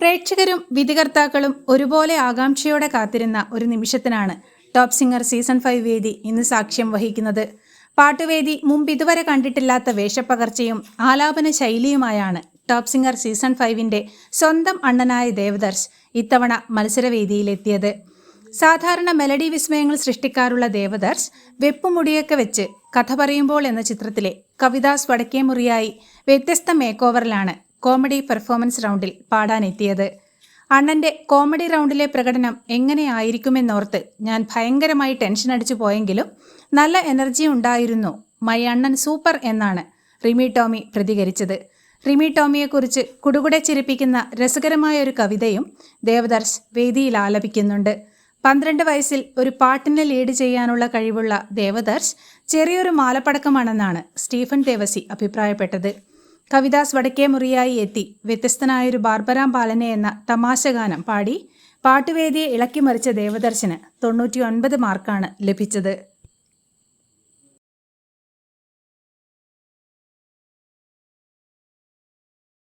പ്രേക്ഷകരും വിധികർത്താക്കളും ഒരുപോലെ ആകാംക്ഷയോടെ കാത്തിരുന്ന ഒരു നിമിഷത്തിനാണ് ടോപ്പ് സിംഗർ സീസൺ 5 വേദി ഇന്ന് സാക്ഷ്യം വഹിക്കുന്നത്. പാട്ടുവേദി മുമ്പ് ഇതുവരെ കണ്ടിട്ടില്ലാത്ത വേഷപ്പകർച്ചയും ആലാപന ശൈലിയുമായാണ് ടോപ്പ് സിംഗർ സീസൺ 5ന്റെ സ്വന്തം അണ്ണനായ ദേവദർശ് ഇത്തവണ മത്സരവേദിയിലെത്തിയത്. സാധാരണ മെലഡി വിസ്മയങ്ങൾ സൃഷ്ടിക്കാറുള്ള ദേവദർശ് വെപ്പുമുടിയൊക്കെ വെച്ച് കഥ പറയുമ്പോൾ എന്ന ചിത്രത്തിലെ കവിദാസ് വടക്കേമുറിയായി വ്യത്യസ്ത മേക്ക് ഓവറിലാണ് കോമഡി പെർഫോമൻസ് റൗണ്ടിൽ പാടാനെത്തിയത്. അണ്ണന്റെ കോമഡി റൗണ്ടിലെ പ്രകടനം എങ്ങനെയായിരിക്കുമെന്നോർത്ത് ഞാൻ ഭയങ്കരമായി ടെൻഷൻ അടിച്ചു പോയെങ്കിലും നല്ല എനർജി ഉണ്ടായിരുന്നു, മൈ അണ്ണൻ സൂപ്പർ എന്നാണ് റിമി ടോമി പ്രതികരിച്ചത്. റിമി ടോമിയെക്കുറിച്ച് കുടുകുടെ ചിരിപ്പിക്കുന്ന രസകരമായ ഒരു കവിതയും ദേവദർശ് വേദിയിൽ ആലപിക്കുന്നുണ്ട്. 12 വയസ്സിൽ ഒരു പാട്ടിനെ ലീഡ് ചെയ്യാനുള്ള കഴിവുള്ള ദേവദർശ് ചെറിയൊരു മാലപ്പടക്കമാണെന്നാണ് സ്റ്റീഫൻ ദേവസി അഭിപ്രായപ്പെട്ടത്. കവിദാസ് വടക്കേമുറിയായി എത്തി വ്യത്യസ്തനായൊരു ബാർബരാം ബാലനെ എന്ന തമാശഗാനം പാടി പാട്ടുവേദിയെ ഇളക്കിമറിച്ച ദേവദർശന് 99 മാർക്കാണ് ലഭിച്ചത്.